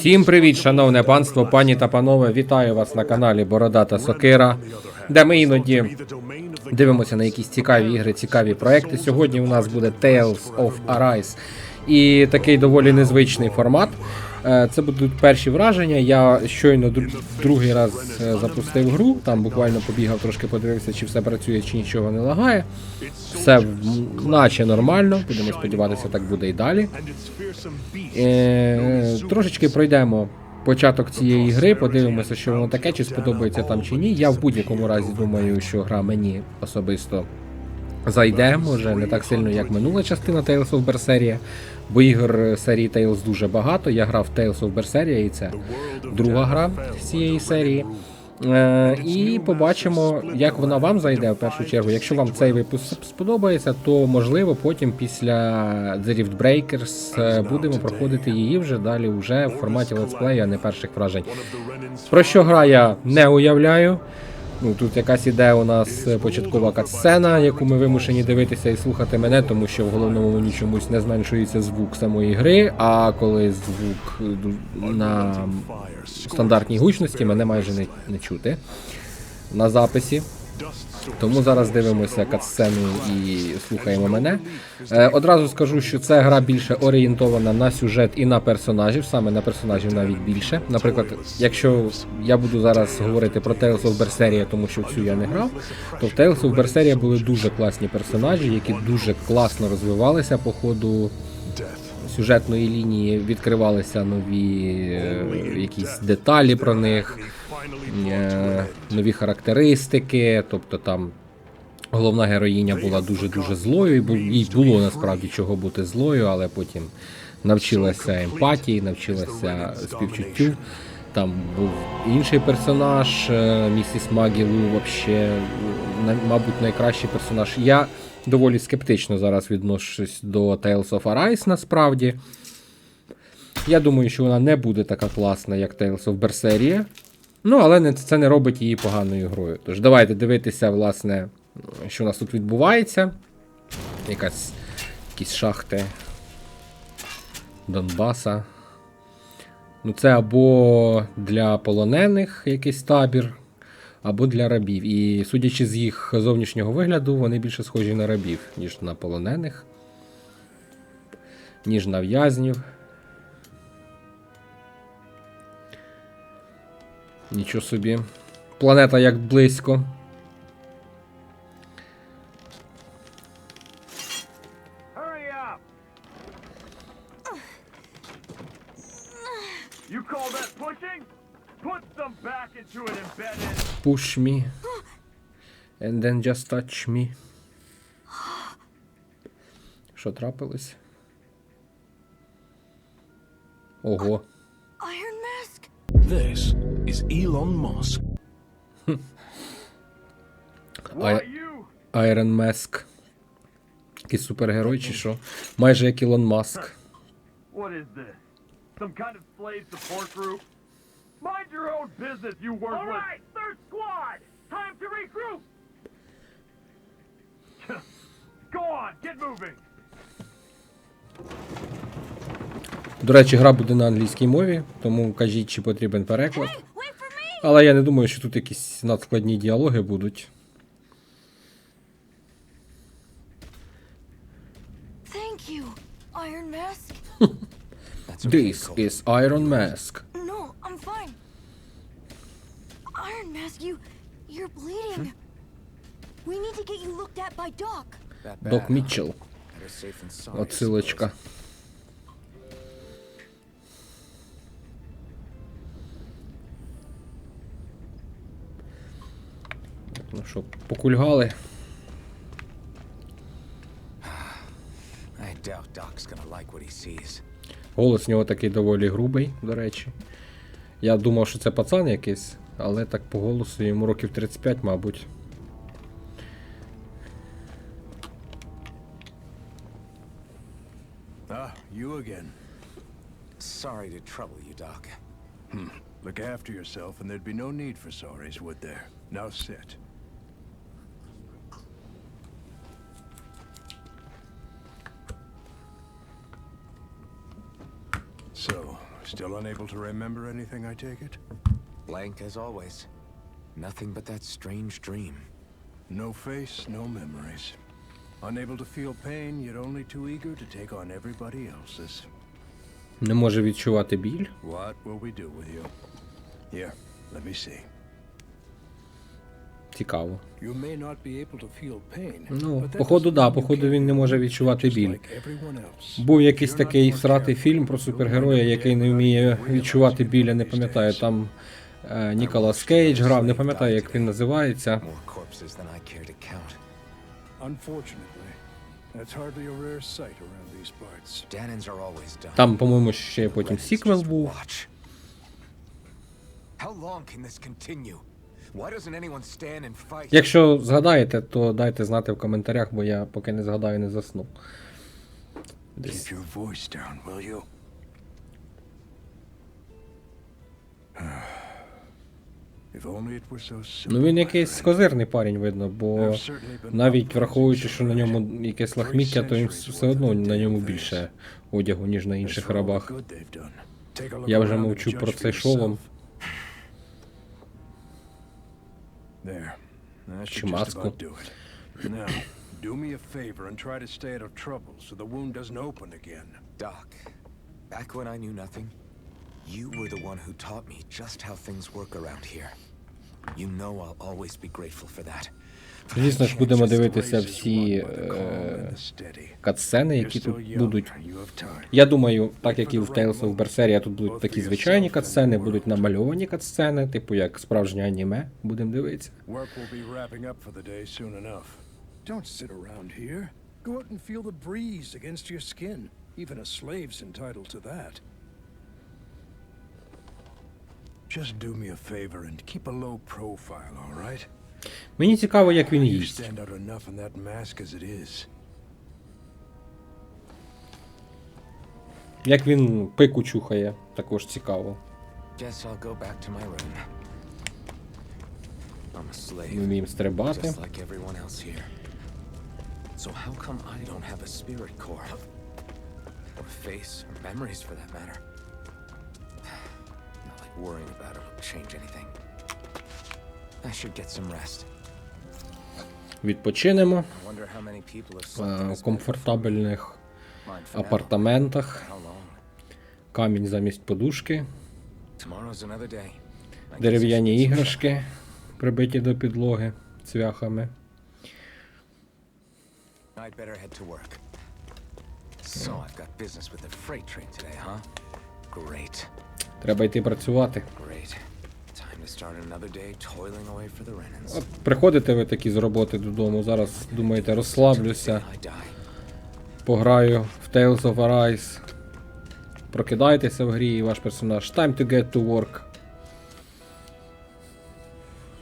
Всім привіт, шановне панство, пані та панове, вітаю вас на каналі Бородата Сокира, де ми іноді дивимося на якісь цікаві ігри, цікаві проекти. Сьогодні у нас буде Tales of Arise і такий доволі незвичний формат. Це будуть перші враження. Я щойно другий раз запустив гру, там буквально побігав, трошки подивився, чи все працює, чи нічого не лагає. Все наче нормально, будемо сподіватися, так буде і далі. Трошечки пройдемо початок цієї гри, подивимося, що воно таке, чи сподобається там чи ні. Я в будь-якому разі думаю, що гра мені особисто зайде, може не так сильно, як минула частина Tales of Berseria, бо ігор серії Tales дуже багато. Я грав в Tales of Berseria, і це друга гра з цієї серії. І побачимо, як вона вам зайде в першу чергу. Якщо вам цей випуск сподобається, то можливо потім після The Rift Breakers будемо проходити її вже далі вже в форматі летсплею, а не перших вражень. Про що гра я не уявляю. Ну, тут якась іде у нас початкова катсцена, яку ми вимушені дивитися і слухати мене, тому що в головному мені чомусь не зменшується звук самої гри, а коли звук на стандартній гучності, мене майже не чути на записі. Тому зараз дивимося катсцену і слухаємо мене. Одразу скажу, що ця гра більше орієнтована на сюжет і на персонажів, саме на персонажів навіть більше. Наприклад, якщо я буду зараз говорити про Tales of Berseria, тому що в цю я не грав, то в Tales of Berseria були дуже класні персонажі, які дуже класно розвивалися по ходу сюжетної лінії, відкривалися нові якісь деталі про них, нові характеристики, тобто там головна героїня була дуже-дуже злою, і їй було насправді чого бути злою, але потім навчилася емпатії, навчилася співчуттю. Там був інший персонаж, місіс Магілу, вообще, мабуть, найкращий персонаж. Я доволі скептично зараз відношусь до Tales of Arise, насправді. Я думаю, що вона не буде така класна, як Tales of Berseria. Ну, але це не робить її поганою грою. Тож давайте дивитися, власне, що у нас тут відбувається. Якісь шахти Донбаса. Ну, це або для полонених якийсь табір, або для рабів. І судячи з їх зовнішнього вигляду, вони більше схожі на рабів, ніж на полонених, ніж на в'язнів. Нічого собі. Планета як близько. Push me. And then just touch me. Що трапилось? Ого. This is Elon Musk. Iron Mask. Якийсь супергерой чи що? Майже як Ілон Маск. What is this? Some kind of slave support group? Mind your own business, you worthless. All right, third squad. Time to regroup. Go on, get moving. До речі, гра буде на англійській мові, тому кажіть, чи потрібен переклад. Але я не думаю, що тут якісь надскладні діалоги будуть. Thank you, Iron Mask. This is Iron Mask. No, I'm fine. Iron Mask, you're bleeding. We need to get you looked at by Doc. Док Мітчелл. Отсилочка. Ну що, покульгали. Голос у нього такий доволі грубий, до речі. Я думав, що це пацан якийсь, але так по голосу йому років 35, мабуть. You again. Sorry to trouble you, Doc. Look after yourself and there'd be no need for sorries, would there? Now sit. So, Still unable to remember anything, I take it? Blank as always. Nothing but that strange dream. No face, no memories. Unable to feel pain, yet only too eager to take on everybody else's. Не може відчувати біль. What will we do with you? Here, let me see. Цікаво. You may not be able to feel pain, Ну, but that походу, doesn't да, mean you походу він не can't може feel відчувати just біль. like everyone else. Був якийсь You're not такий more всратий careful. фільм про супергероя, який не вміє відчувати біль, я не пам'ятаю, там Ніколас Кейдж грав, не пам'ятаю, як він називається. More corpses than I care to count. Unfortunately, that's hardly a rare sight around these parts. Danins are always done. Там, по-моєму, ще потім Reddit's сіквел just був. watch. How long can this continue? Why doesn't anyone stand and fight? Якщо згадаєте, то дайте знати в коментарях, бо я поки не згадаю, не засну. Keep your voice down, will you? If only it were so simple. Ну він my якийсь friend. козирний парень, видно, бо навіть враховуючи, що на ньому якесь лахміття, то він все одно на ньому більше одягу, ніж на As інших for all the рабах. good they've done, take a look Я вже around and мовчу judge про for цей шолом. yourself. There. That should just Чумацку. about do it. Now, do me a favor and try to stay out of trouble so the wound doesn't open again. Doc, back when I knew nothing, you were the one who taught me just how things work around here. You know I'll always be grateful for that. But I Звісно ж, can't будемо just дивитися Race is всі won by the calm and the steady. катсцени, You're які still тут young, будуть. you have time. Я думаю, так як і в Tales of Berseria, тут будуть такі звичайні катсцени, будуть намальовані катсцени, типу як справжнє аніме, будемо дивитися. Work will be wrapping up for the day soon enough. Don't sit around here. Go out and feel the breeze against your skin. Even a slave's entitled to that. Just do me a favor and keep a low profile, all right? Мені цікаво, як він You їсть. stand out enough in that mask as it is. Як він пику чухає, також цікаво. Guess I'll go back to my room. I'm a Ми slave, вміємо стрибати. just like everyone else here. So how come I don't have a spirit core? Or face, or memories for that matter? Not like worrying about it will change anything. I should get some rest. Відпочинемо I wonder how many people have slept in в this bed комфортабельних before. Mine for now. апартаментах. How long? Камінь замість подушки, Tomorrow's another day. I guess дерев'яні I should- іграшки, прибиті до підлоги цвяхами. I'd better head to work. So I've got business with the freight train today, huh? Great. Треба йти працювати. Great. Time to start another day toiling away for the Renans. От приходите ви такі з роботи додому, зараз думаєте, розслаблюся, I die. пограю в Tales of Arise. Прокидаєтеся в грі і ваш персонаж. Time to get to work.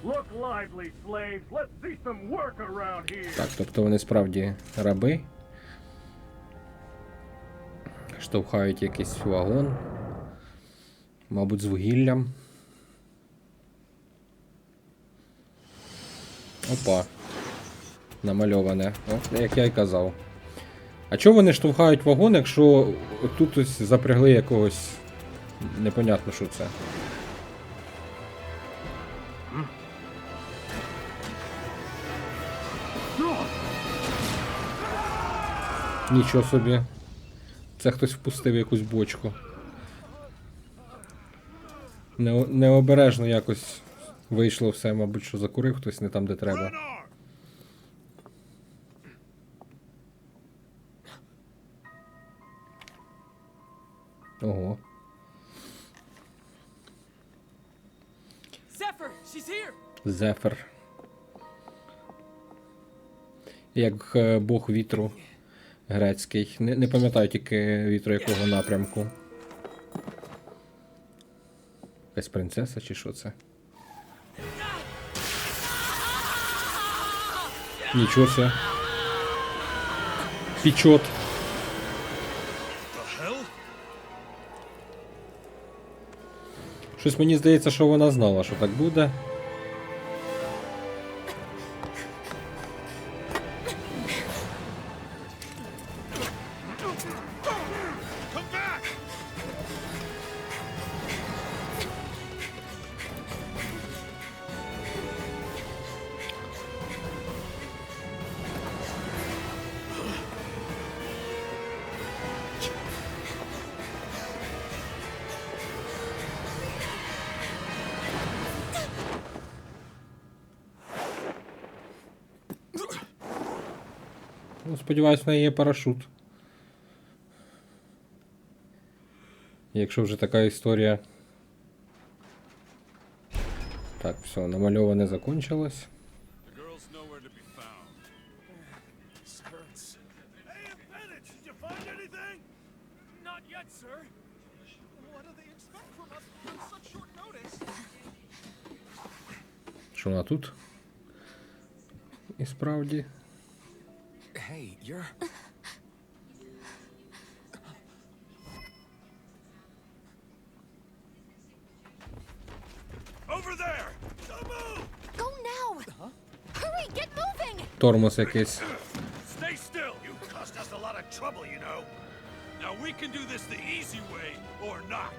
Look lively, slaves. Let's see some work around here. Так, тобто вони справді раби. Штовхають якийсь вагон. Мабуть, з вугіллям. Опа. Намальоване. О, як я й казав. А чого вони штовхають вагон, якщо тут ось запрягли якогось... Непонятно, що це. Нічого собі. Це хтось впустив якусь бочку. Необережно якось вийшло все, мабуть, що закурив хтось не там, де треба. Ого. Zephyr, she's here. Зефер. Як бог вітру грецький. Не пам'ятаю тільки вітру якого напрямку. Якась принцеса чи що це? Нічого це. Пічот. Щось мені здається, що вона знала, що так буде. сподіваюсь, в неї є парашут. Якщо вже така історія. Так, все, намальоване закончилось. Що вона тут? І справді. Hey, you're... Over there! Don't move! Go now! Hurry, get moving! Тормоз якийсь. Stay still! You caused us a lot of trouble, you know. Now we can do this the easy way, or not.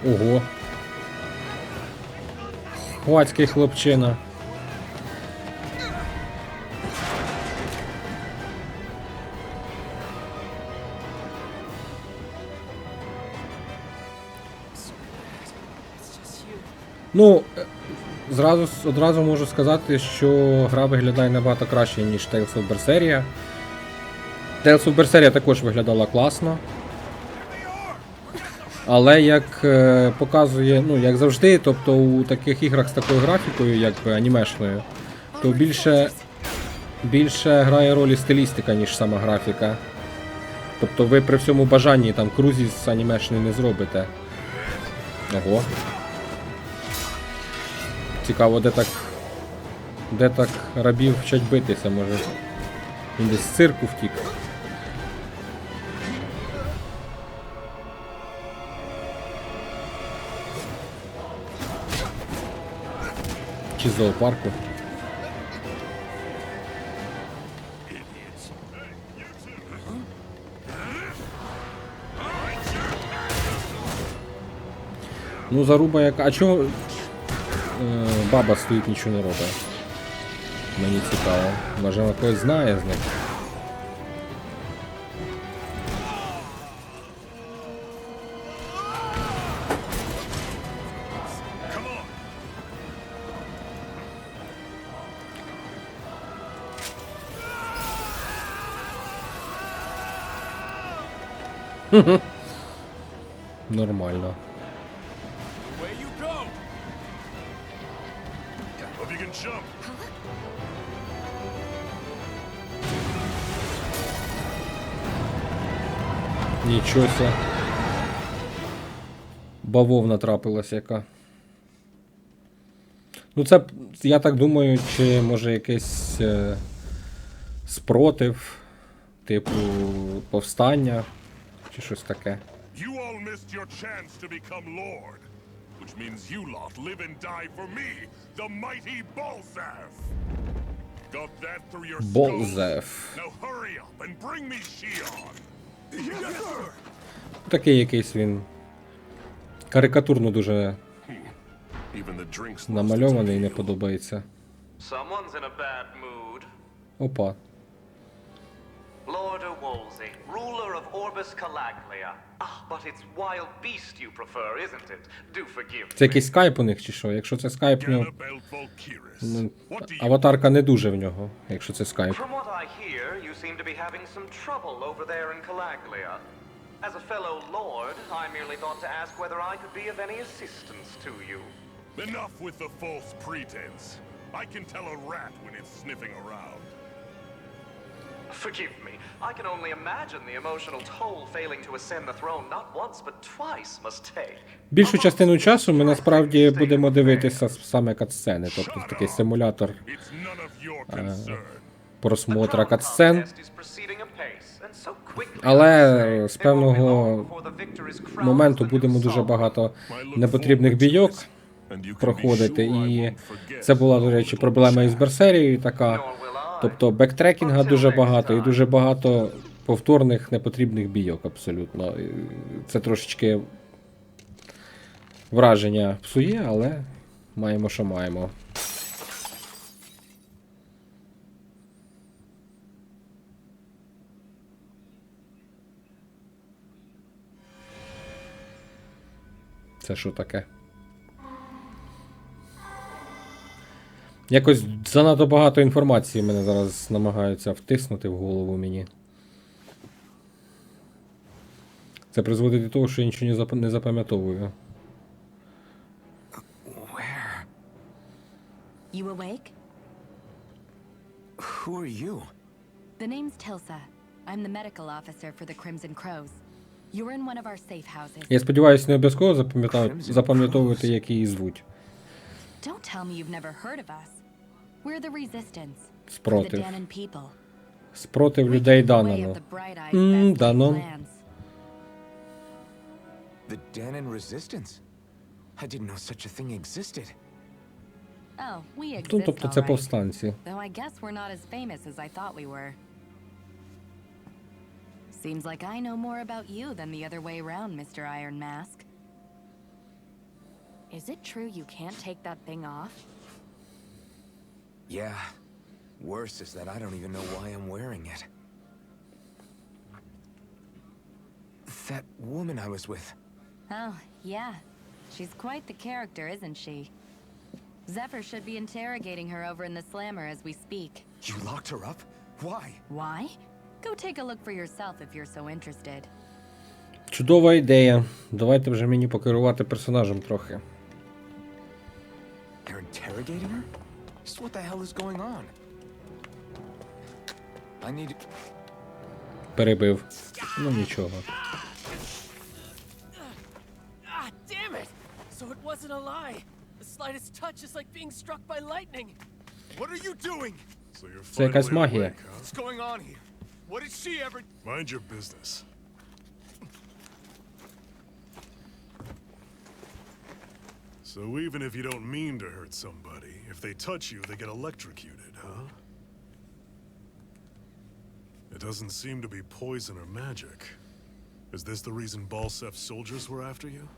Ого. Хвацький хлопчина. Ну, одразу можу сказати, що гра виглядає набагато краще, ніж Tales of Berseria. Tales of Berseria також виглядала класно. Але як показує, ну, як завжди, тобто у таких іграх з такою графікою, якби анімешною, то більше грає ролі стилістика, ніж сама графіка. Тобто ви при всьому бажанні там крузіс анімешний не зробите. Ого. Цікаво, де так рабів вчать битися, може. Він десь з цирку втік. Чи з зоопарку. Ну, заруба яка. А чого баба стоїть, нічого не робить? Мені цікаво. Може, вона когось знає з них. Нормально. Where you go? Hope you can jump. Нічого ся. Бавовна трапилась яка. Ну це, я так думаю, чи може якийсь спротив, типу повстання, чи щось таке. You all missed your chance to become Lord, which means you lot live and die for me, the mighty Balzav. Got that through your skulls? Balzav. Now hurry up and bring me Shion. Yes, sir. Такий якийсь він карикатурно дуже Even the drinks намальований і не подобається. Someone's in a bad mood. Опа. Lord Wolsey, ruler of Orbis Calaglia. Ah, but it's wild beast you prefer, isn't it? Do forgive Це me. якийсь скайп у них чи що? Якщо це скайп, ну, Annabelle Valkyris. ну, What do you аватарка не дуже в нього, якщо це скайп. From what I hear, you seem to be having some trouble over there in Calaglia. As a fellow lord, I merely thought to ask whether I could be of any assistance to you. Enough with the false pretense. I can tell a rat when it's sniffing around. Forgive me, I can only imagine the emotional toll failing to ascend the throne not once but twice must take. Більшу частину часу ми насправді будемо дивитися саме катсцени, тобто такий симулятор It's none of your concern. просмотра катсцен. Contest is proceeding apace, and so quickly, Але з it won't be long певного before the victor is crowned моменту as the будемо new дуже sovereign. багато I look непотрібних forward to бійок this, and you can be проходити. sure I І won't forget це була, до речі, the проблема little із Берсерією така. Nor will I. Тобто бектрекінга дуже багато і дуже багато повторних непотрібних бійок абсолютно. І це трошечки враження псує, але маємо, що маємо. Це що таке? Якось занадто багато інформації мене зараз намагаються втиснути в голову мені. Це призводить до того, що я нічого не запам'ятовую. Where? You awake? Who are you? The name's Tilsa. I'm the medical officer for the Crimson Crows. You're in one of our safe houses. Я сподіваюся, не обов'язково запам'ятовувати, як її звуть. Don't tell me you've never heard of us. We're the resistance. For the Спротив. Danon people. Спротив We людей keep the way of Данону. the bright-eyed best-laid Данон. plans. The Danon Resistance? I didn't know such a thing existed. Oh, we exist, Ну, тобто це all right. повстанці. Though I guess we're not as famous as I thought we were. Seems like I know more about you than the other way around, Mr. Iron Mask. Is it true you can't take that thing off? Yeah. Worse is that I don't even know why I'm wearing it. That woman I was with. Oh, yeah. She's quite the character, isn't she? Zephyr should be interrogating her over in the slammer as we speak. You locked her up? Why? Why? Go take a look for yourself if you're so interested. Чудова ідея. Давайте вже мені покерувати персонажем трохи. You're interrogating her? Just what the hell is going on? I need... Перебив. Ну нічого. Ah, damn it! So it wasn't a lie. The slightest touch is like being struck by lightning. What are you doing? So you're Це якась finally магія. awake, huh? What's going on here? What did she ever... Mind your business. So even if you don't mean to hurt somebody, if they touch you, they get electrocuted, huh? It doesn't seem to be poison or magic. Is this the reason Balsef's soldiers were after you?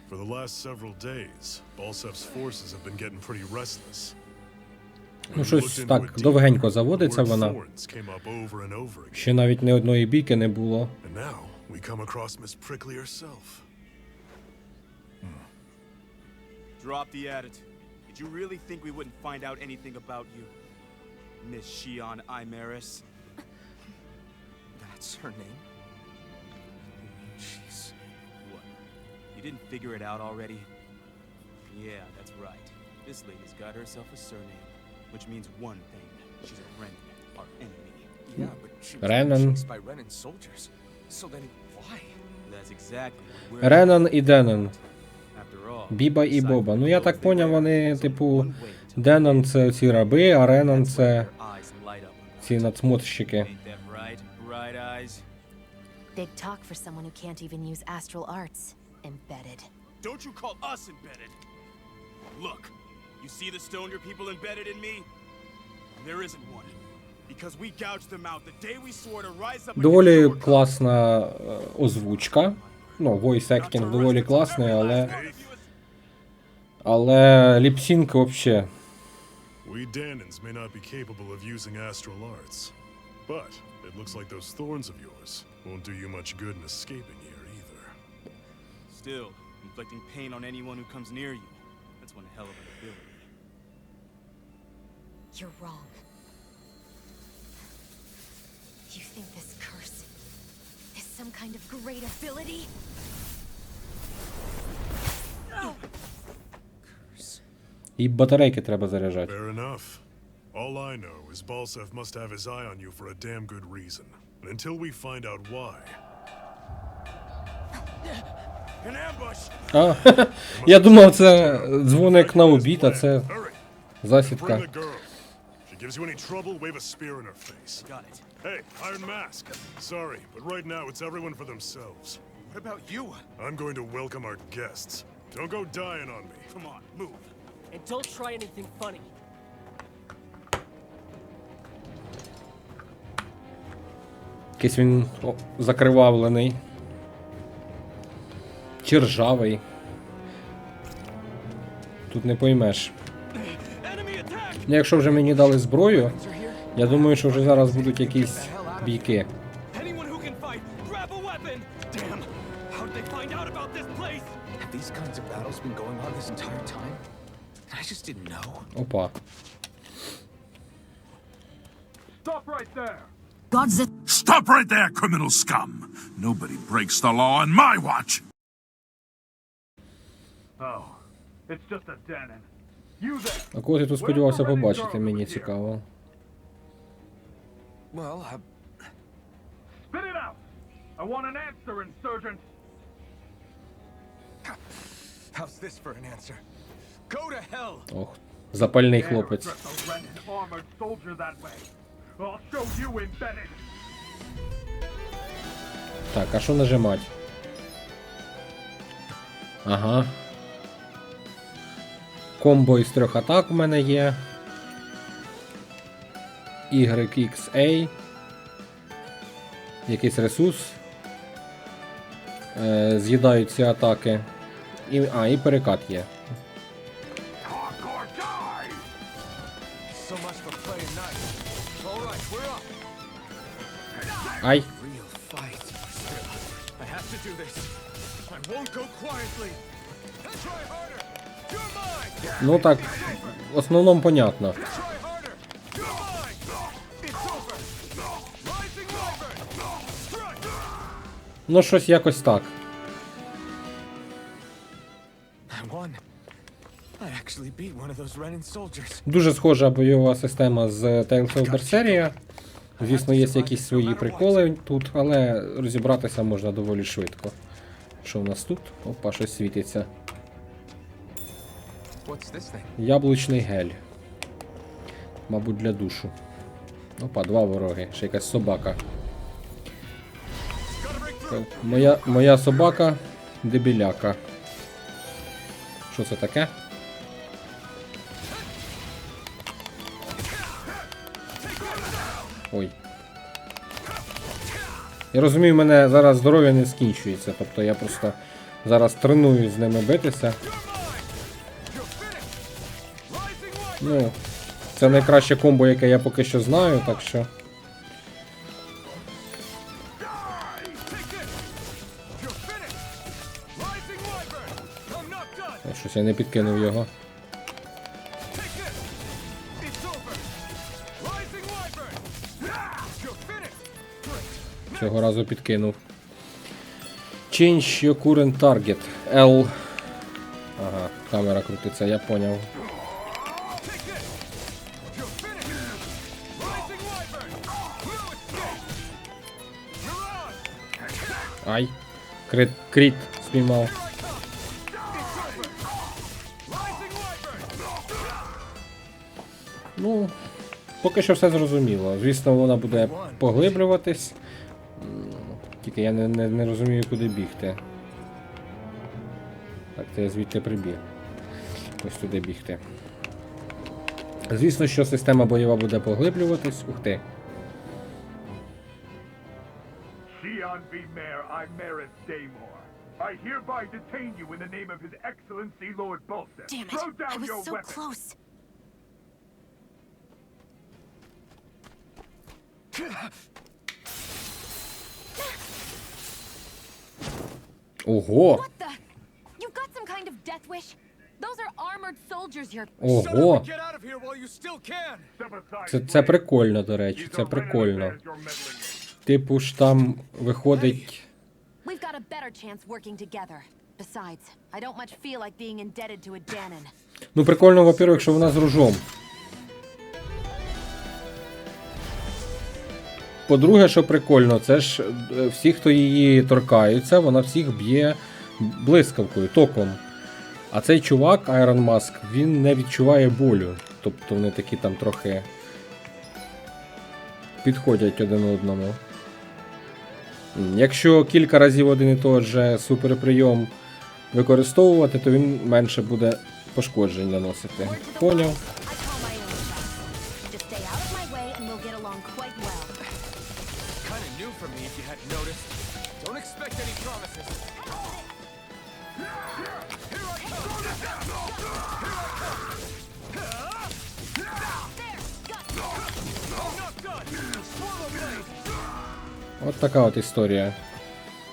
For the last several days, Balsef's forces have been getting pretty restless. Ну щось так довгенько заводиться вона. Ще навіть ні одної бійки не було. And now we come across Miss Prickly herself. Drop the attitude. Did you really think we wouldn't find out anything about you? Miss Shion Imaris? That's her name? Jeez. What? You didn't figure it out already? Yeah, that's right. This lady's got herself a surname, which means one thing. She's a Renan, our enemy. Yeah, but she was Renan. chased by Renan's soldiers. So then why? That's exactly what we're Ренан і Денон. after all. Біба і Боба. Ну я так поняв, вони, типу, Денон це ці раби, а Ренан це ці надсмотрщики. Ain't that right, Bright Eyes? Big talk for someone who can't even use astral arts. Embedded. Don't you call us embedded! Look, you see the stoner people embedded in me? There isn't one. Because we gouged them out the day we swore to rise up. Доволі класна озвучка. Ну, voice acting доволі класний, але ліпсінг вообще. We Danons may not be capable of using astral arts, but it looks like those thorns of yours won't do you much good in escaping here either. Still, inflicting pain on anyone who comes near you. That's one hell of an ability. You're wrong. You think this curse is some kind of great ability? І батарейки треба заряджати. Fair enough. All I know is Balsef must have his eye on you for a damn good reason. And until we find out why... An ambush! А, я думав, це дзвоник на обід, а це Hurry! Bring засідка. the girl. If she gives you any trouble, wave a spear in her face. Got it. Hey, Iron Mask. Sorry, but right now it's everyone for themselves. What about you? I'm going to welcome our guests. Don't go dying on me. Come on, move. And don't try anything funny. Якийсь він закривавлений. Чи ржавий. Тут не поймеш. Ну, якщо вже мені дали зброю, я думаю, що вже зараз будуть якісь бійки. Anyone who can fight, grab a weapon! Damn! How did they find out about this place? just didn't know. Опа. Stop right there, criminal scum! Nobody breaks the law on my watch! А кого ти тут сподівався побачити, мені цікаво. Well, Spit it out! I want an answer, insurgent! how's this for an answer? Go to hell! Ох, запальний хлопець. Dress a Renin armored soldier that way. I'll show you embedded! Так, а що нажимать? Ага. Комбо із 3 атак у мене є. YXA. Якийсь ресурс. З'їдають ці атаки. І перекат є. So much for playing nice. All right, we're up. Ай! Real fight. I have to do this. I won't go quietly. Try harder. You're mine. Ну так, в основному понятно. Try harder. You're mine. It's over. Rising Wyvern. Strike. Ну щось якось так. I won. I actually beat one of those Renin soldiers. Дуже схожа бойова система з Tales of Berseria. Звісно, є якісь свої приколи тут, але розібратися можна доволі швидко. Що в нас тут? Опа, щось світиться. What's this thing? Яблучний гель. Мабуть, для душу. Опа, 2 вороги. Ще якась собака. Моя собака дебіляка. Що це таке? Ой. Я розумію, в мене зараз здоров'я не скінчується. Тобто я просто зараз треную з ними битися. Ну, це найкраще комбо, яке я поки що знаю, так що... Щось я не підкинув його. Цього разу підкинув. Change your current target. L. Ага, камера крутиться, я поняв. Ай. Кріт спіймав. Ну, поки що все зрозуміло. Звісно, вона буде поглиблюватись. Тільки я не розумію, куди бігти. Так, то я звідти прибіг. Ось туди бігти. Звісно, що система бойова буде поглиблюватись. Ух ти. Shion V. Mayor, I, Maris Daymore. I hereby detain you in the name of His Excellency Lord Bolseth. Damn it! Throw I down was your so weapon. close. Ого! What the? You've got some kind of death wish? Those are armored soldiers you're... Ого! Get out of here while you still can. Це прикольно, до речі, це прикольно. Типу ж там виходить... We've got a better chance working together. Besides, I don't much feel like being indebted to a Danon. Ну прикольно, во-первых, що вона з ружом. По-друге, що прикольно, це ж всі, хто її торкаються, вона всіх б'є блискавкою, током. А цей чувак, Iron Mask, він не відчуває болю. Тобто вони такі там трохи підходять один одному. Якщо кілька разів один і той же суперприйом використовувати, то він менше буде пошкоджень наносити. Поняв? For me, if you hadn't noticed. Don't expect any promises. От така от історія.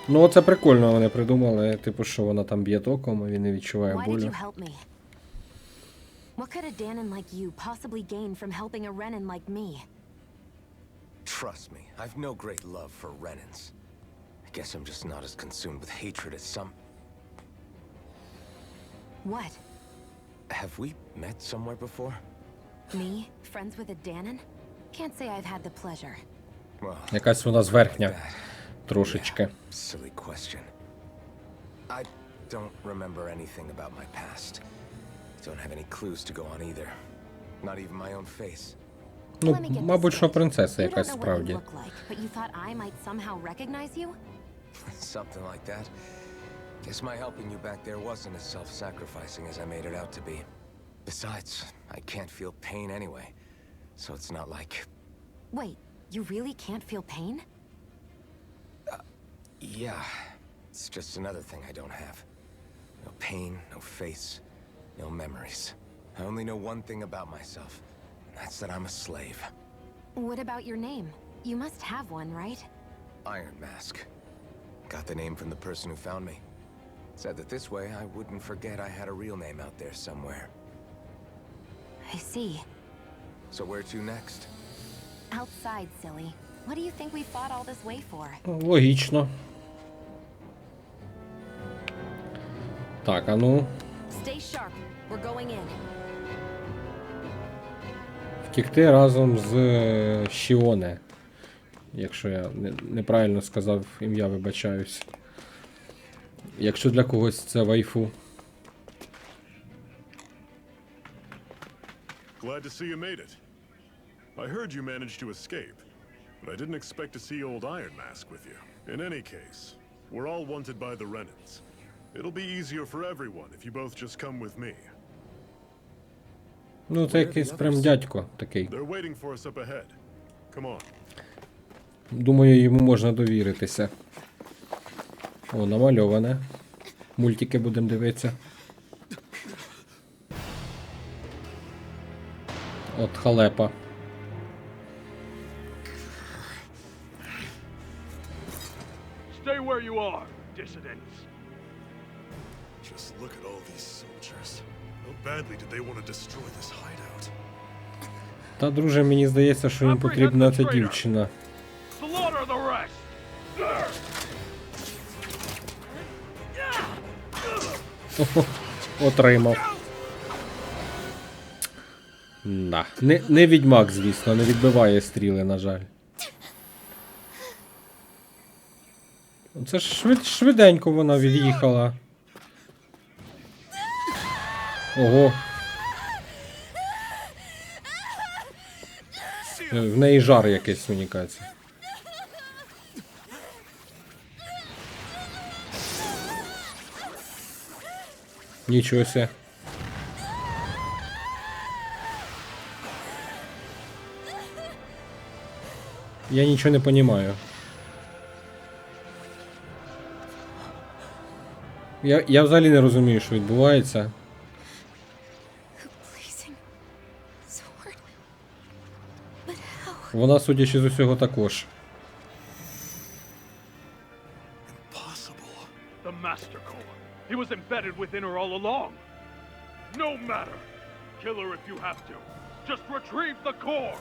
Ну оце прикольно вони придумали, типу, що вона там б'є током, а він не відчуває болю. What could a Danon like you possibly gain from helping a Renan like me? Trust me, I've no great love for Renans. I guess I'm just not as consumed with hatred as some... What? Have we met somewhere before? Me? Friends with a Danon? Can't say I've had the pleasure. Well, Якась вона зверхня. that. Трошечки. Yeah, silly question. I don't remember anything about my past. Don't have any clues to go on either. Not even my own face. Ну, Let me get мабуть, this що straight. принцеса You don't якась know what you справді. look like, but you thought I might somehow recognize you? Something like that. Guess my helping you back there wasn't as self-sacrificing as I made it out to be. Besides, I can't feel pain anyway. So it's not like... Wait, you really can't feel pain? Yeah. It's just another thing I don't have. No pain, no face, no memories. I only know one thing about myself. And that's that I'm a slave. What about your name? You must have one, right? Iron Mask. Got the name from the person who found me. Said that this way I wouldn't forget I had a real name out there somewhere. I see. So where to next? Outside, silly. What do you think we fought all this way for? Логічно. Так, а ну. Stay sharp. We're going in. Втікти разом з Шіоне. Якщо я неправильно сказав ім'я, вибачаюсь. Якщо для когось це вайфу. Glad to see you made it. I heard you managed to escape, but I didn't expect to see old Iron Mask with you. In any case, we're all wanted by the Renans. It'll be easier for everyone if you both just come with me. Ну, це якийсь прям дядько такий. They're waiting for us up ahead. Come on. Думаю, йому можна довіритися. О, намальоване. Мультики будемо дивитися. От халепа. Stay where you are, dissidents. Just look at all these soldiers. How badly did they want to destroy this hideout? Та, друже, мені здається, що їм потрібна ця дівчина. Slaughter the rest! Отримав. Да. Не відьмак, звісно, не відбиває стріли, на жаль. Це ж швиденько вона від'їхала. Ого. В неї жар якийсь, мені кажеться. Нічого себе. Я нічого не розумію. Я взагалі не розумію, що відбувається. Вона, судячи з усього, також. Impossible. The Master Core. He was embedded within her all along. No matter. Kill her if you have to. Just retrieve the core.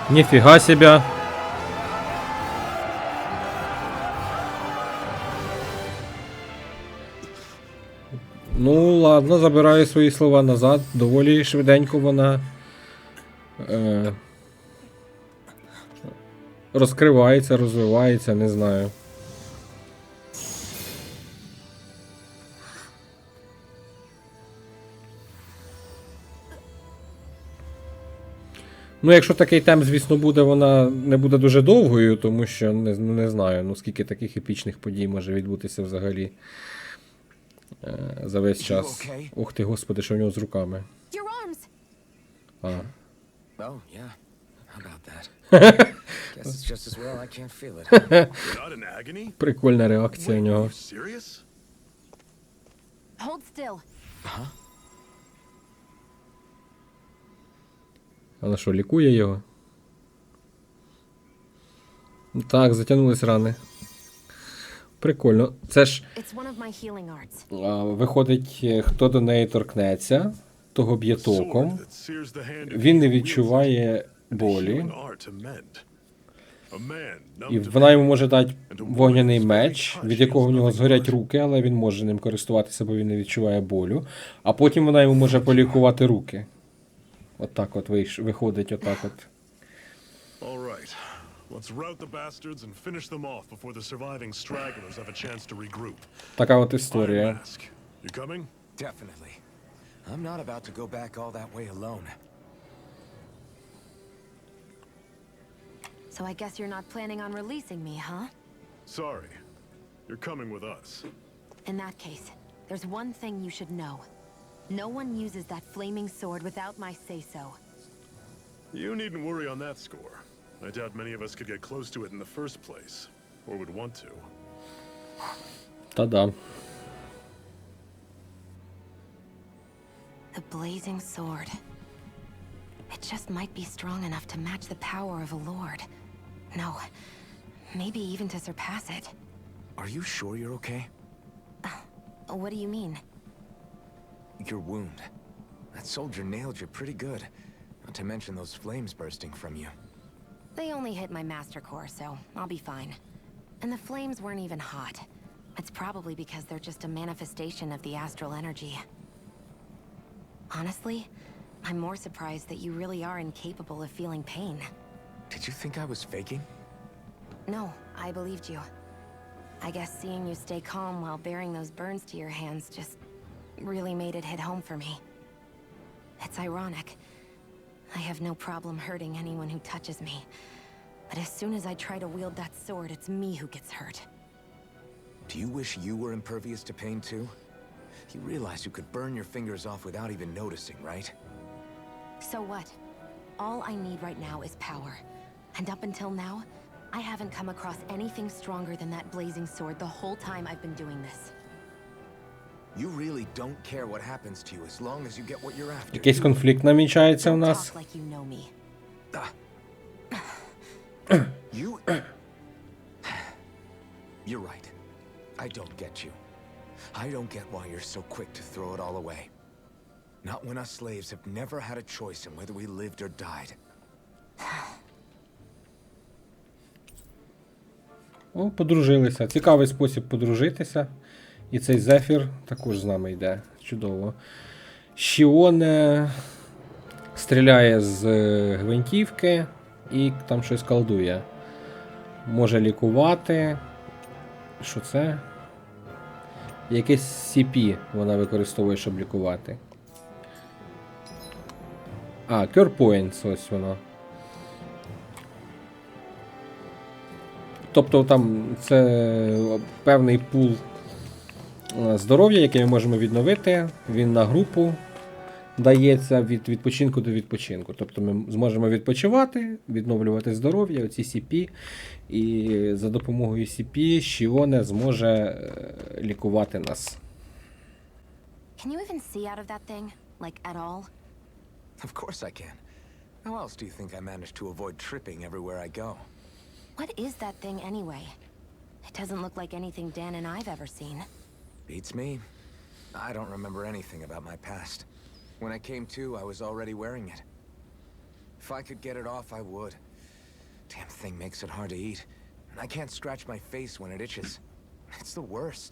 Ніфіга себе. Ну, ладно, забираю свої слова назад. Доволі швиденько вона розкривається, розвивається, не знаю. Ну, якщо такий темп, звісно, буде, вона не буде дуже довгою, тому що не знаю, ну скільки таких епічних подій може відбутися взагалі за весь час. Ух ти, господи, що в нього з руками. А. Oh, yeah. How about that? Guess it's just as well I can't feel it. You're not in agony? Прикольна реакція в Wait, нього. are you serious? Hold still. Але що, лікує його? Так, затягнулись рани. Прикольно. Це ж виходить, хто до неї торкнеться, того б'є током. Він не відчуває болі. І вона йому може дати вогняний меч, від якого в нього згорять руки, але він може ним користуватися, бо він не відчуває болю. А потім вона йому може полікувати руки. Отак от виходить, отак от. Така от історія. Definitely. I'm not about to go back all that way alone. So I guess you're not planning on releasing me, huh? Sorry. You're coming with us. In that case, there's one thing you should know. No one uses that flaming sword without my say-so. You needn't worry on that score. I doubt many of us could get close to it in the first place, or would want to. Та-да. The blazing sword. It just might be strong enough to match the power of a lord. No, maybe even to surpass it. Are you sure you're okay? What do you mean? Your wound. That soldier nailed you pretty good. Not to mention those flames bursting from you. They only hit my master core, so I'll be fine. And the flames weren't even hot. It's probably because they're just a manifestation of the astral energy. Honestly, I'm more surprised that you really are incapable of feeling pain. Did you think I was faking? No, I believed you. I guess seeing you stay calm while bearing those burns to your hands just really made it hit home for me. It's ironic. I have no problem hurting anyone who touches me. But as soon as I try to wield that sword, it's me who gets hurt. Do you wish you were impervious to pain too? You realize you could burn your fingers off without even noticing, right? So what? All I need right now is power. And up until now, I haven't come across anything stronger than that blazing sword the whole time I've been doing this. You really don't care what happens to you as long as you get what you're after. Якийсь конфлікт намічається у нас. Talk like you know me. You're right. I don't get you. I don't get why you're so quick to throw it all away. Not when us slaves have never had a choice in whether we lived or died. О, подружилися. Цікавий спосіб подружитися. І цей Зефір також з нами йде. Чудово. Шіоне стріляє з гвинтівки і там щось колдує. Може лікувати. Що це? Якесь CP вона використовує, щоб лікувати. Cure Points, ось воно. Тобто там це певний пул здоров'я, яке ми можемо відновити. Він на групу дається від відпочинку до відпочинку. Тобто ми зможемо відпочивати, відновлювати здоров'я, оці CP. І за допомогою CP Шіоне зможе лікувати нас. Can you even see out of that thing? Like at all? Of course I can. How else do you think I managed to avoid tripping everywhere I go? What is that thing anyway? It doesn't look like anything Dan and I've ever seen. Beats me. I don't remember anything about my past. When I came to, I was already wearing it. If I could get it off, I would. Damn thing makes it hard to eat. And I can't scratch my face when it itches. It's the worst.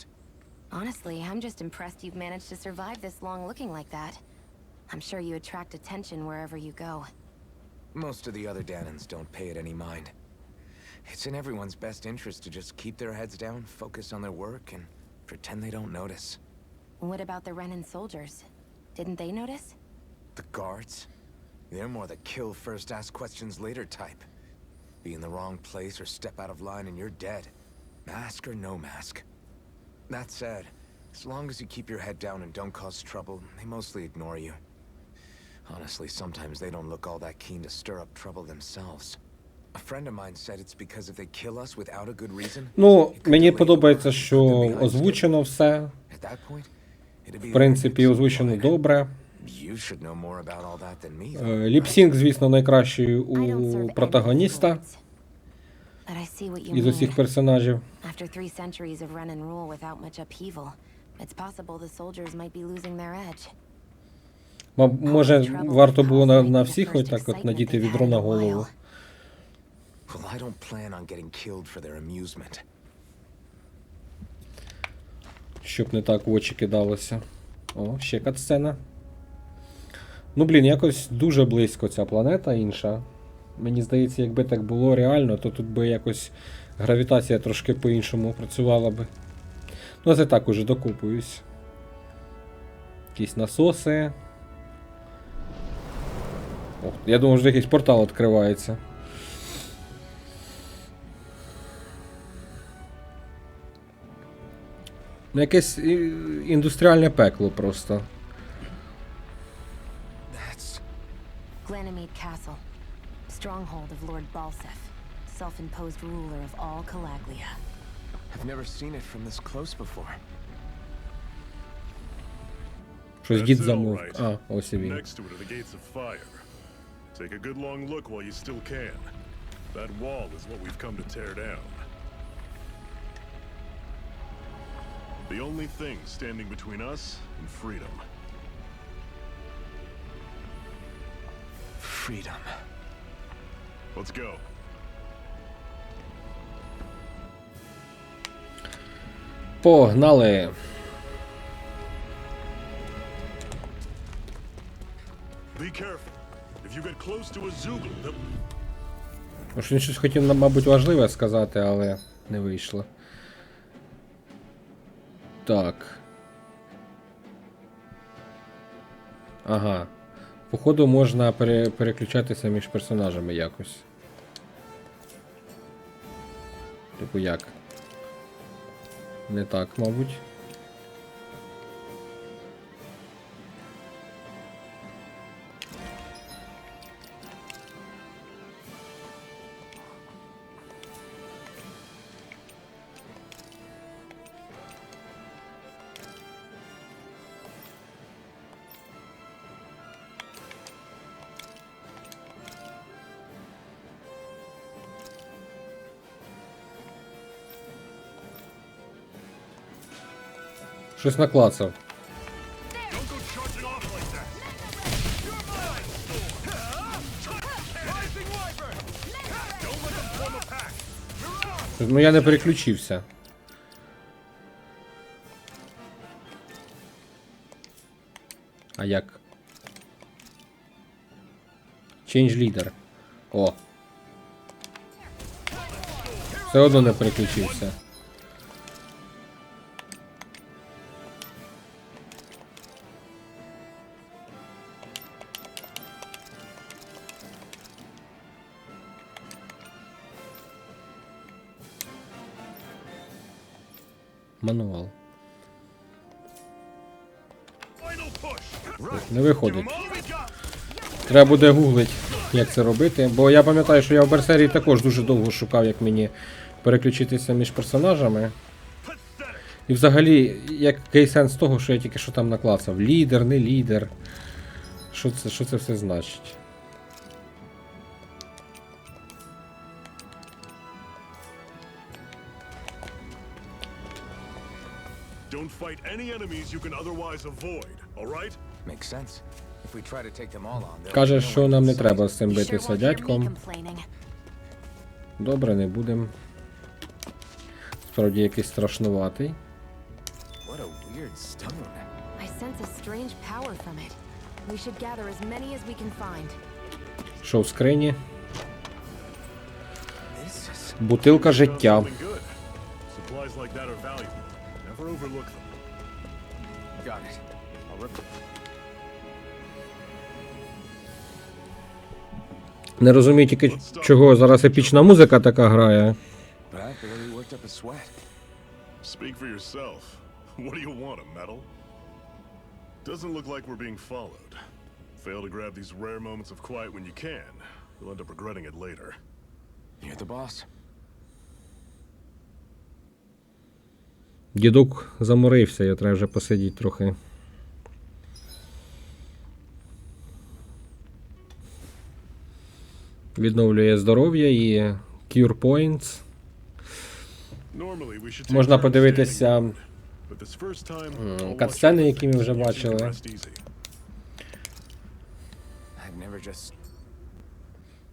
Honestly, I'm just impressed you've managed to survive this long looking like that. I'm sure you attract attention wherever you go. Most of the other Danans don't pay it any mind. It's in everyone's best interest to just keep their heads down, focus on their work, and pretend they don't notice. What about the Renan soldiers? Didn't they notice? The guards? They're more the kill first, ask questions later type. Be in the wrong place or step out of line and you're dead. Mask or no mask. That said, as long as you keep your head down and don't cause trouble, they mostly ignore you. Honestly, sometimes they don't look all that keen to stir up trouble themselves. A friend of mine said it's because if they kill us without a good reason. Ну, мені подобається, що озвучено все. В принципі, озвучено добре. You should know more about all that than me. though. Ліпсінг, звісно, найкращий у протагоніста But I see what you із усіх mean. персонажів. After 3 centuries of run and rule without much upheaval, it's possible the soldiers might be losing their edge. Може, варто було на всіх хоч так от надіти відро на голову. Well, I don't plan on getting killed for their amusement. Щоб не так в очі кидалося. О, ще катсцена. Ну, блін, якось дуже близько ця планета інша. Мені здається, якби так було реально, то тут би якось гравітація трошки по-іншому працювала би. Ну, а це так уже докупуюсь. Якісь насоси. О, я думав, що якийсь портал відкривається. Ну, якесь індустріальне пекло просто. That's... Glanamede Castle, stronghold of Lord Balsef, self-imposed ruler of all Calaglia. I've never seen it from this close before. Щось That's дід it, all замовк. right. А, ось і він. Next to it are the gates of fire. Take a good long look while you still can. That wall is what we've come to tear down. The only thing standing between us and freedom. Freedom. Let's go. Погнали! Be careful. If you get close to a Zoogle, they'll... Може, він щось хотів, мабуть, важливе сказати, але не вийшло. Так. Ага. Походу можна переключатися між персонажами якось. Типу як? Не так, мабуть. Щось наклацав. Don't go charging off like that. Rising Wyvern! Don't let them form a pack. Ну я не переключився. А як? Change leader. О. Все одно не переключився. Мануал. Final push. Не виходить. Треба буде гуглить, як це робити. Бо я пам'ятаю, що я в Берсерії також дуже довго шукав, як мені переключитися між персонажами. І взагалі, який сенс того, що я тільки що там наклацав? Лідер, не лідер. Що це все значить? Don't fight any enemies you can otherwise avoid, all right? Makes sense. If we try to take them all on, they'll Каже, know що when нам to не sight. треба з цим You sure битися won't hear me дядьком. complaining. Добре, не будем. Справді якийсь страшнуватий. What a weird stone. I sense a strange power from it. We should gather as many as we can find. Що в скрині? This is... Бутилка життя. Something good. Supplies like that are valuable. Never overlook them. Got it. I'll rip it. Не розумію тільки, чого зараз епічна музика така грає. But I barely worked up a sweat. Speak for yourself. What do you want, a medal? Doesn't look like we're being followed. Fail to grab these rare moments of quiet when you can. You'll end up regretting it later. You're the boss. Дідук заморився, я треба вже посидіти трохи. Відновлює здоров'я і Cure Points. Normally we should take Можна turns подивитися standing guard, but this first time, I'll watch катсцени, your які ми вже back. You can бачили. rest easy. I've never just...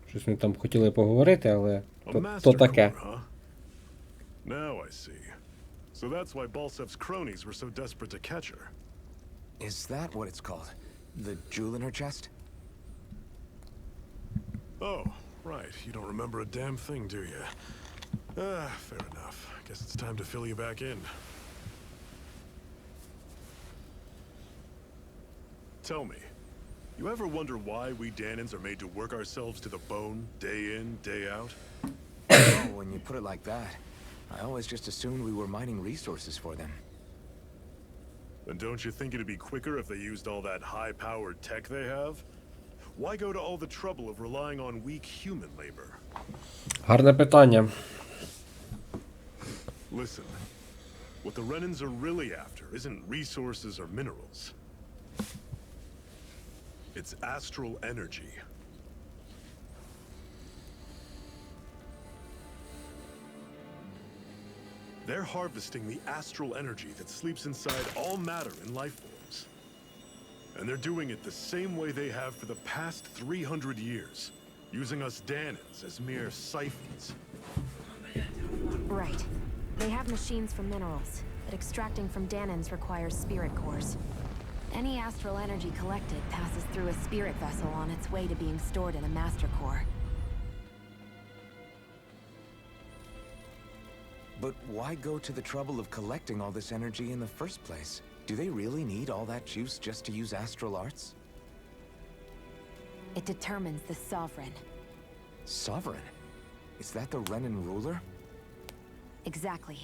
Щось ми там хотіли поговорити, але A то master таке. core, huh? Now I see. So that's why Balsev's cronies were so desperate to catch her. Is that what it's called? The jewel in her chest? Oh, right. You don't remember a damn thing, do you? Fair enough. Guess it's time to fill you back in. Tell me, you ever wonder why we Danans are made to work ourselves to the bone, day in, day out? Oh, when you put it like that, I always just assumed we were mining resources for them. Then don't you think it'd be quicker if they used all that high-powered tech they have? Why go to all the trouble of relying on weak human labor? Гарне питання. Listen, what the Renans are really after isn't resources or minerals. It's astral energy. They're harvesting the astral energy that sleeps inside all matter in life forms. And they're doing it the same way they have for the past 300 years, using us Danans as mere siphons. Right. They have machines for minerals, but extracting from Danans requires spirit cores. Any astral energy collected passes through a spirit vessel on its way to being stored in a master core. But why go to the trouble of collecting all this energy in the first place? Do they really need all that juice just to use astral arts? It determines the sovereign. Sovereign? Is that the Renan ruler? Exactly.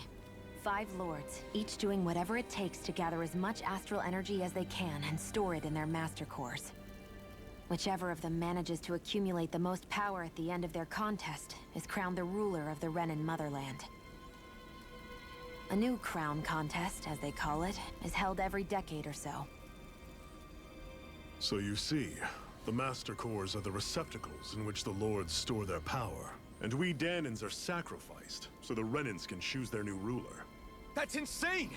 5 lords, each doing whatever it takes to gather as much astral energy as they can and store it in their master cores. Whichever of them manages to accumulate the most power at the end of their contest is crowned the ruler of the Renan motherland. A new crown contest, as they call it, is held every decade or so. So you see, the master cores are the receptacles in which the lords store their power. And we Danans are sacrificed, so the Renans can choose their new ruler. That's insane!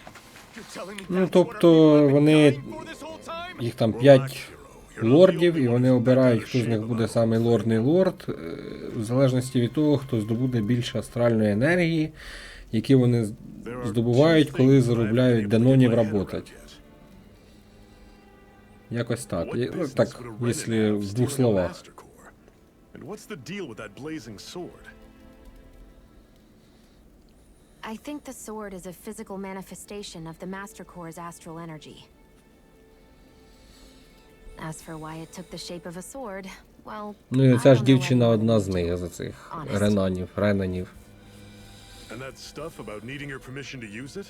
You're telling me Ну, that's what our тобто people have been вони, dying for this whole time? їх там Relax, 5 hero. You're not the лордів, only і one вони who's обирають, better хто з них shape буде about самий it. лордний лорд, в залежності від того, хто здобуде більше астральної енергії, які вони There are здобувають, two коли things that I haven't заробляють been able to данонів get my head работать. around yet. Якось так. What Ну, business так, would a Renan якщо have в двох stealing a словах. master core? And what's the deal with that blazing sword? I think the sword is a physical manifestation of the Master Core's astral energy. As for why it took the shape of a sword, well, Ну і I ця ж don't know дівчина anyone одна who з do. них, за цих Honest. ренанів. And that stuff about needing your permission to use it?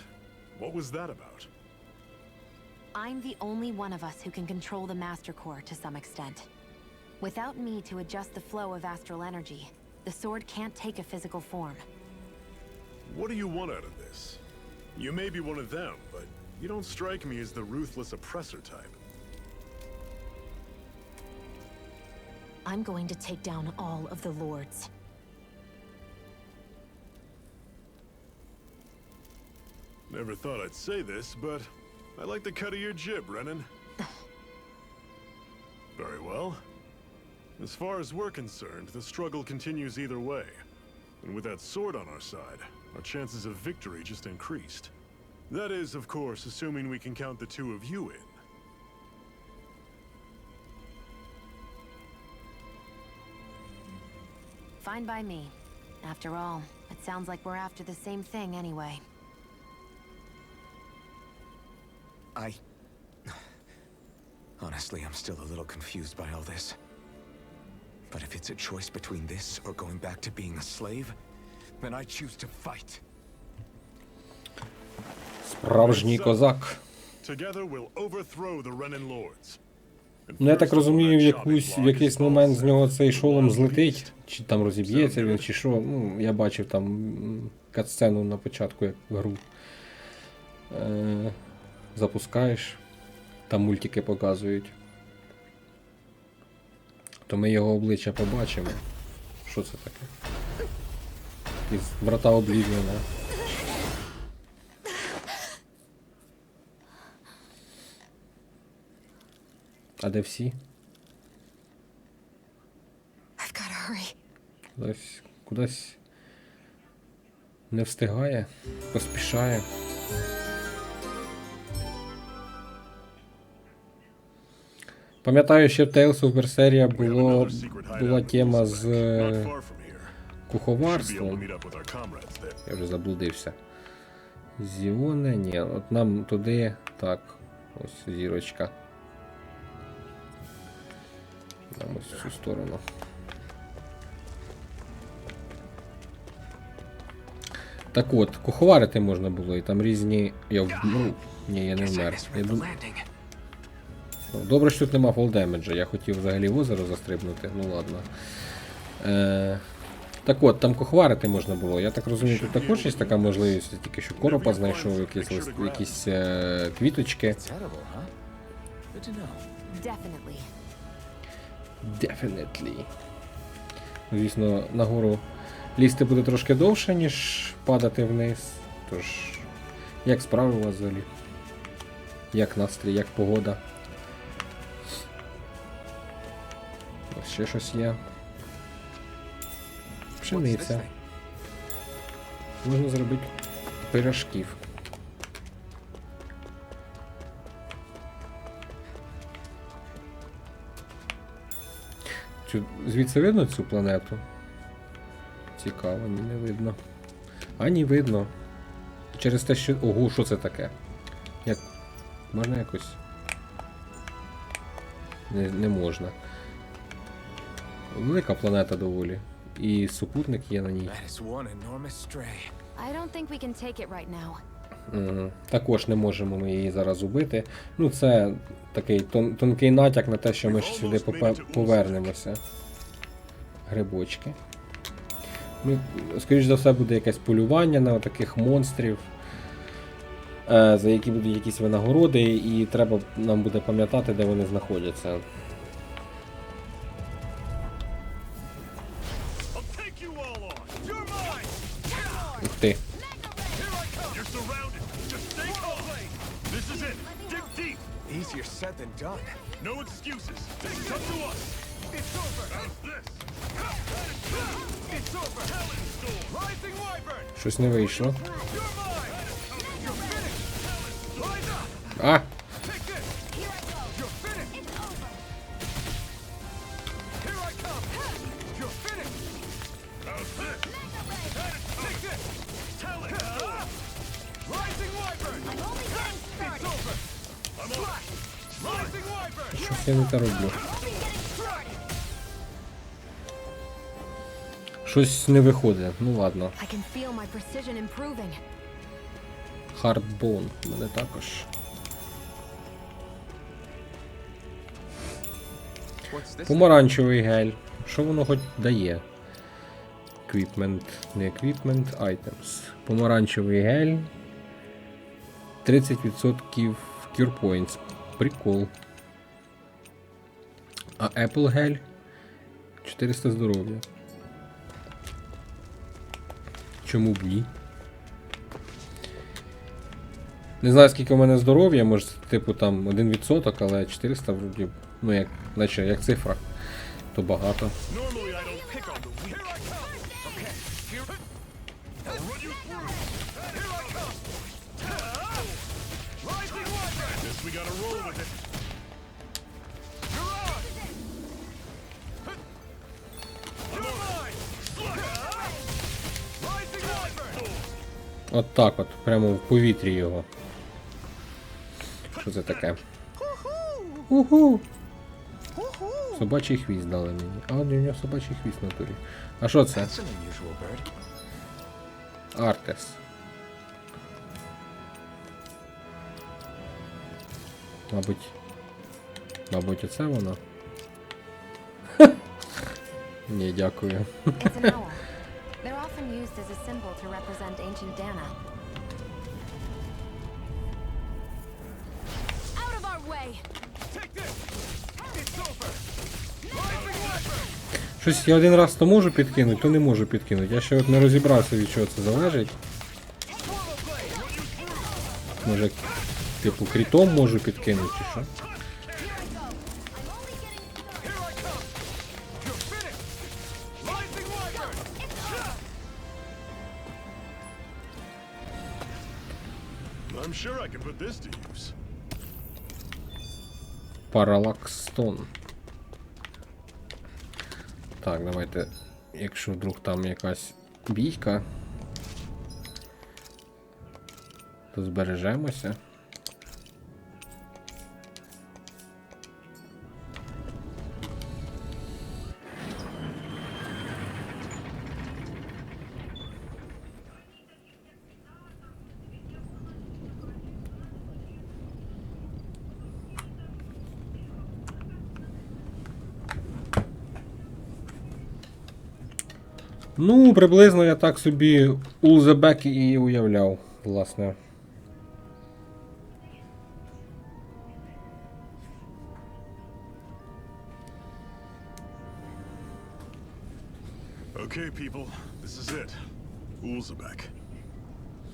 What was that about? I'm the only one of us who can control the Master Core to some extent. Without me to adjust the flow of astral energy, the sword can't take a physical form. What do you want out of this? You may be one of them, but you don't strike me as the ruthless oppressor type. I'm going to take down all of the lords. Never thought I'd say this, but I like the cut of your jib, Renan. Very well. As far as we're concerned, the struggle continues either way. And with that sword on our side, our chances of victory just increased. That is, of course, assuming we can count the two of you in. Fine by me. After all, it sounds like we're after the same thing anyway. Honestly, I'm still a little confused by all this. But if it's a choice between this or going back to being a slave, then I choose to fight. Справжній козак. Together we'll overthrow the Renan lords. And Ну, я так first, розумію, that в якийсь момент з нього цей шолом злетить, чи там розіб'ється він, чи що. Ну, я бачив там катсцену на початку, як гру запускаєш, там мультики показують. То ми його обличчя побачимо. Що це таке? Із брата Облівіона. А де всі? I've gotta hurry. Кудись не встигає, поспішає. Пам'ятаю, ще в Tales of Berseria була тема з куховарством. Я вже заблудився. Зіоне, ні, от нам туди, так, ось зірочка. Нам ось в цю сторону. Так от, куховарити можна було, і там різні... Ні, я не вмер. Добре, що тут нема фолл-демеджа, я хотів взагалі в озеро застрибнути, ну ладно. Так от, там куховарити можна було, я так розумію, тут також є така можливість, тільки що коропа знайшов, якісь квіточки. Definitely. Звісно, нагору лізти буде трошки довше, ніж падати вниз. Тож, як справи у вас взагалі? Як настрій, як погода? Ось ще щось є. Пшениця. Можна зробити пирожків. Звідси видно цю планету? Цікаво, ні, не видно. А, ні, видно. Через те, що... Ого, що це таке? Як... Можна якось? Не можна. Велика планета доволі. І супутник є на ній. Також не можемо ми її зараз убити. Ну, це такий тонкий натяк на те, що ми ще сюди повернемося. Грибочки. Ну, скоріш за все, буде якесь полювання на таких монстрів, за які будуть якісь винагороди, і треба нам буде пам'ятати, де вони знаходяться. Ух ти. Easier said than done. No excuses. Come to us. It's over. How's this? It's over. Rising Wyvern. Щось не вийшло. You're mine. You're finished. Rise up. А! Take this. Here I go. You're finished. It's over. Here I come. You're finished. How's this? Take this. Tell it. Rising Wyvern. I'm only getting started. It's over. Slash. Rising Wyvern. Щось я не те роблю. Щось не виходить. Ну ладно. I can feel my precision improving. Хардбон. У мене також. Помаранчевий гель. Що воно хоч дає? Equipment. Не equipment, items. Помаранчевий гель. 30% cure points. Прикол. А Apple гель 400 здоров'я. Чому б ні? Не знаю, скільки у мене здоров'я, може, типу там 1%, але 400 вроді, ну як, наче, як цифра, то багато. От так от, прямо в повітрі його. Що це таке? Уху! Собачий хвіст дали мені. А, у нього собачий хвіст на турі. А що це? Артес. Мабуть, оце воно? Ні, дякую. They're often used as a symbol to represent ancient Dana. Out of our way! Take this! It's over! Rising Wyvern! Щось я один раз то можу підкинути, то не можу підкинути. Я ще от не розібрався, від чого це залежить. Може, типу, крітом можу підкинути, чи що? I'm sure I can put this to use. Паралакстон. Так, давайте, якщо вдруг там якась бійка, то збережемося. Ну, приблизно я так собі Улзебек і уявляв, власне. Okay, people, this is it. Ulzebek.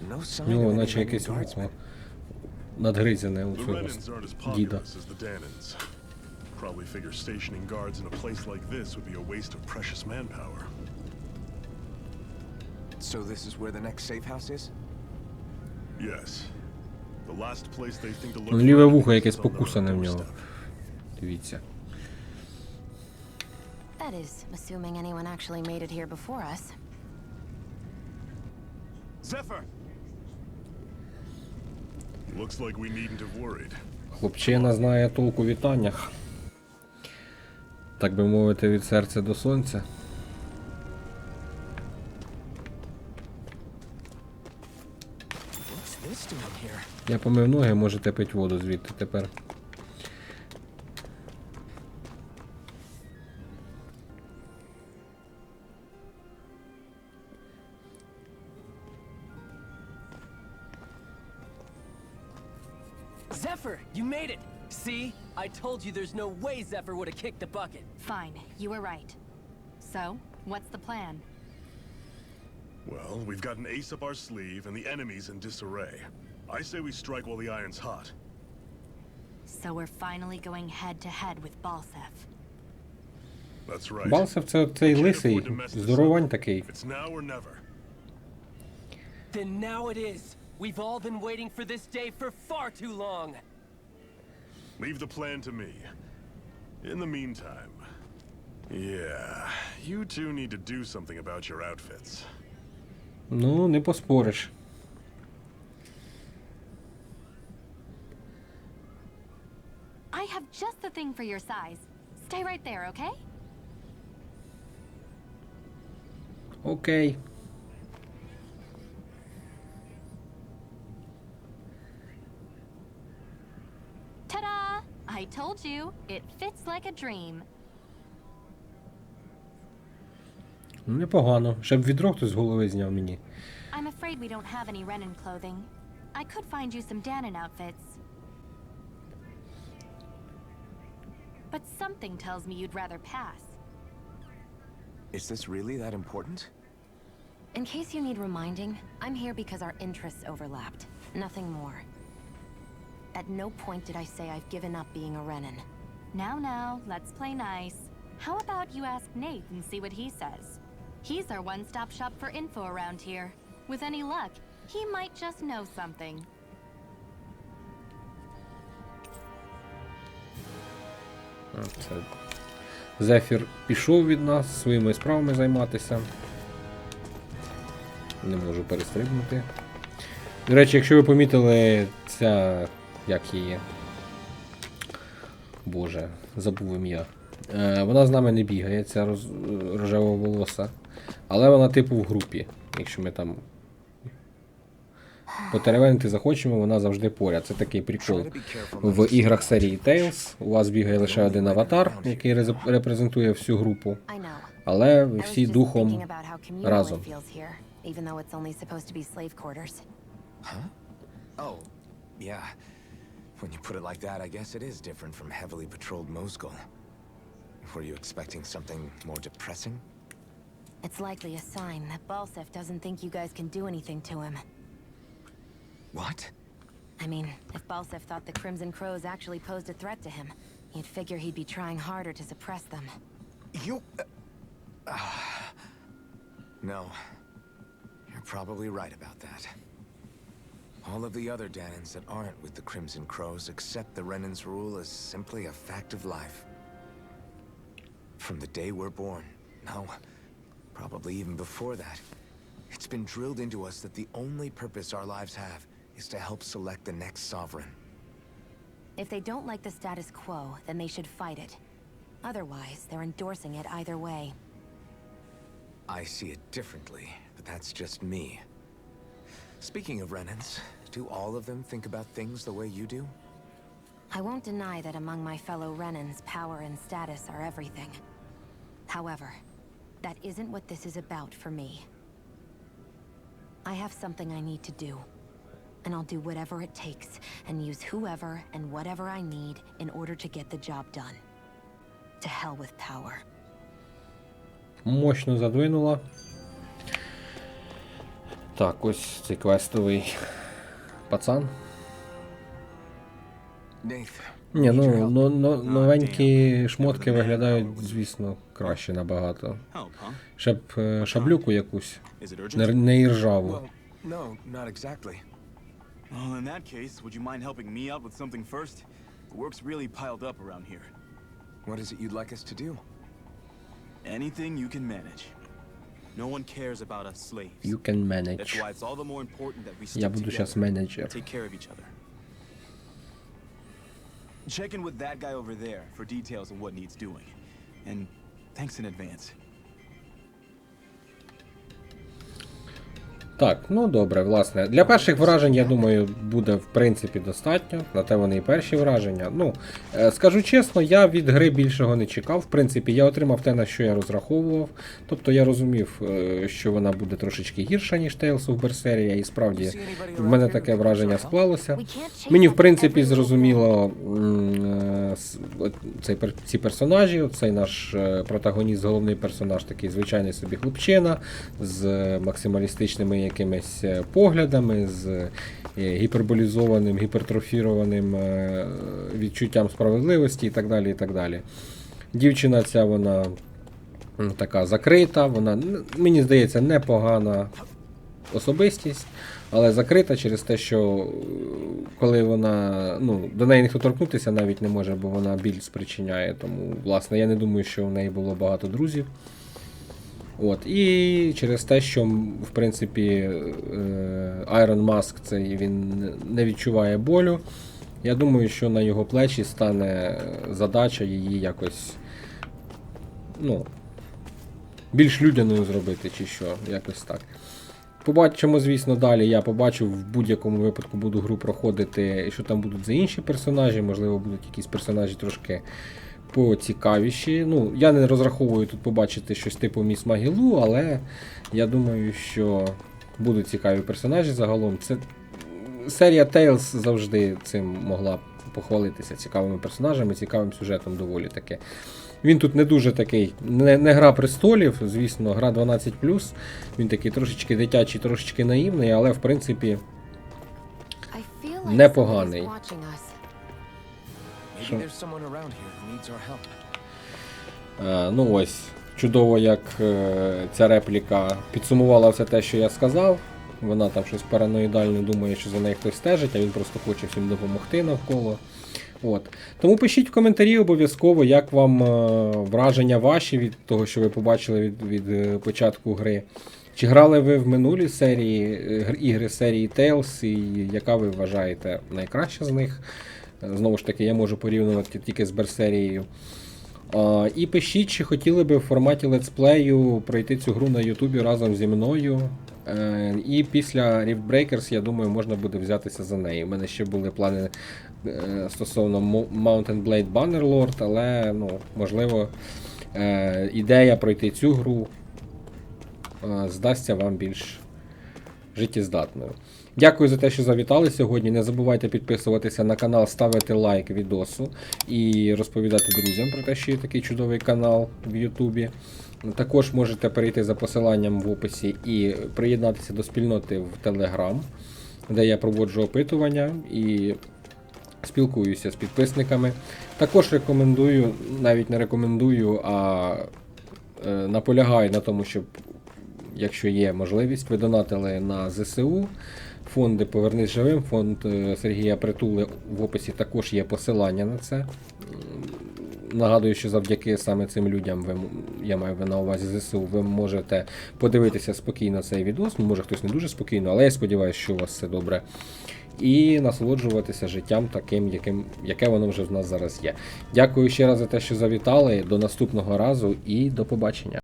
No sign У of нього any наче Renan якесь guardsmen. надгризене у The цього Renans aren't as діда. populous as the Danans. Probably figure stationing guards in a place like this would be a waste of precious manpower. So this is where the next safe house is? Yes. The last place they think to look Он ліве for вухо enemies якесь is on their покусане в нього. doorstep. Дивіться. That is, assuming anyone actually made it here before us. Zephyr! Looks like we needn't have worried. Хлопчина знає толк у вітаннях. Так би мовити, від серця до сонця. What's this doing here? Я помив ноги, можете пити воду звідти тепер. Zephyr, you made it! See? I told you there's no way Zephyr would have kicked the bucket. Fine, you were right. So, what's the plan? Well, we've got an ace up our sleeve and the enemy's in disarray. I say we strike while the iron's hot. So we're finally going head to head with Balsef. That's right. Балсев це цей лисий, здоровань такий. It's now or never. Then now it is. We've all been waiting for this day for far too long. Leave the plan to me. In the meantime, yeah, you two need to do something about your outfits. Ну, не поспориш. I have just the thing for your size. Stay right there, okay? Окей. Ta-da! I told you, it fits like a dream. Ну, непогано. Щоб відро хтось з голови зняв мені. I'm afraid we don't have any Renan clothing. I could find you some Danon outfits. But something tells me you'd rather pass. Is this really that important? In case you need reminding, I'm here because our interests overlapped. Nothing more. At no point did I say I've given up being a Renan. Now, let's play nice. How about you ask Nate and see what he says? He's our one-stop shop for info around here. With any luck, he might just know something. Це Зефір пішов від нас своїми справами займатися. Не можу перестрибнути. До речі, якщо ви помітили, ця... як її? Боже, забув ім'я. Вона з нами не бігає, ця рожева волоса. Але вона типу в групі. Якщо ми там потеревенити захочемо, вона завжди поряд. Це такий прикол. В іграх серії Tales у вас бігає лише один аватар, який репрезентує всю групу. Але ви всі духом разом. When you put it like that, I guess it is different from heavily patrolled Moskul. Were you expecting something more depressing? It's likely a sign that Balsef doesn't think you guys can do anything to him. What? I mean, if Balsef thought the Crimson Crows actually posed a threat to him, you'd figure he'd be trying harder to suppress them. You... No. You're probably right about that. All of the other Danans that aren't with the Crimson Crows accept the Renan's rule as simply a fact of life. From the day we're born, no, probably even before that, it's been drilled into us that the only purpose our lives have is to help select the next sovereign. If they don't like the status quo, then they should fight it. Otherwise, they're endorsing it either way. I see it differently, but that's just me. Speaking of Renans, do all of them think about things the way you do? I won't deny that among my fellow Renans, power and status are everything. However, that isn't what this is about for me. I have something I need to do, and I'll do whatever it takes and use whoever and whatever I need in order to get the job done. To hell with power. Мощно задвинула. Так, ось цей квестовий пацан. Nath. Ні, новенькі шмотки виглядають, звісно, краще набагато. Щоб шаблюку якусь, не іржаву. Well, no, not exactly. Well, in that case, would you mind helping me out with something first? The work's really piled up around here. What is it you'd like us to do? Anything you can manage. No one cares about us slaves. You can That's manage. why it's all the more important that we Я stick буду зараз together менеджер. and take care of each other. Check in with that guy over there for details on what needs doing. And thanks in advance. Так, ну добре, власне. Для перших вражень, я думаю, буде в принципі достатньо. На те вони і перші враження. Ну, скажу чесно, я від гри більшого не чекав. В принципі, я отримав те, на що я розраховував. Тобто я розумів, що вона буде трошечки гірша, ніж Tales of Berseria, і справді в мене таке враження склалося. Мені, в принципі, зрозуміло ці персонажі. Цей наш протагоніст, головний персонаж, такий звичайний собі хлопчина з максималістичними якимись поглядами, з гіперболізованим, гіпертрофірованим відчуттям справедливості і так далі, і так далі. Дівчина ця, вона така закрита, вона, мені здається, непогана особистість, але закрита через те, що коли вона, до неї ніхто торкнутися навіть не може, бо вона біль спричиняє, тому, власне, я не думаю, що в неї було багато друзів. От, і через те, що, в принципі, Iron Mask цей, він не відчуває болю, я думаю, що на його плечі стане задача її якось, більш людяною зробити, чи що, якось так. Побачимо, звісно, далі. Я побачу, в будь-якому випадку буду гру проходити, що там будуть за інші персонажі, можливо, будуть якісь персонажі трошки поцікавіші. Я не розраховую тут побачити щось типу Міс Магілу, але я думаю, що будуть цікаві персонажі загалом. Серія Tales завжди цим могла похвалитися, цікавими персонажами, цікавим сюжетом доволі таки. Він тут не дуже такий, не гра престолів, звісно, гра 12+, він такий трошечки дитячий, трошечки наївний, але в принципі непоганий. Maybe there's someone around here who needs our help. Ось, чудово, як ця репліка підсумувала все те, що я сказав. Вона там щось параноїдально думає, що за нею хтось стежить, а він просто хоче всім допомогти навколо. От. Тому пишіть в коментарі обов'язково, як вам враження ваші від того, що ви побачили від початку гри. Чи грали ви в минулі ігри серії Tales, і яка ви вважаєте найкраща з них? Знову ж таки, я можу порівнювати тільки з Берсерією. І пишіть, чи хотіли би в форматі летсплею пройти цю гру на Ютубі разом зі мною. І після Rift Breakers, я думаю, можна буде взятися за неї. У мене ще були плани стосовно Mountain Blade Bannerlord, але, можливо, ідея пройти цю гру здасться вам більш життєздатною. Дякую за те, що завітали сьогодні. Не забувайте підписуватися на канал, ставити лайк відосу і розповідати друзям про те, що є такий чудовий канал в Ютубі. Також можете перейти за посиланням в описі і приєднатися до спільноти в Телеграм, де я проводжу опитування і спілкуюся з підписниками. Також рекомендую, навіть не рекомендую, а наполягаю на тому, щоб, якщо є можливість, ви донатили на ЗСУ. Фонди «Повернись живим», фонд Сергія Притули, в описі також є посилання на це. Нагадую, що завдяки саме цим людям, я маю на увазі ЗСУ, ви можете подивитися спокійно цей відос. Може хтось не дуже спокійно, але я сподіваюся, що у вас все добре. І насолоджуватися життям таким, яке воно вже в нас зараз є. Дякую ще раз за те, що завітали. До наступного разу і до побачення.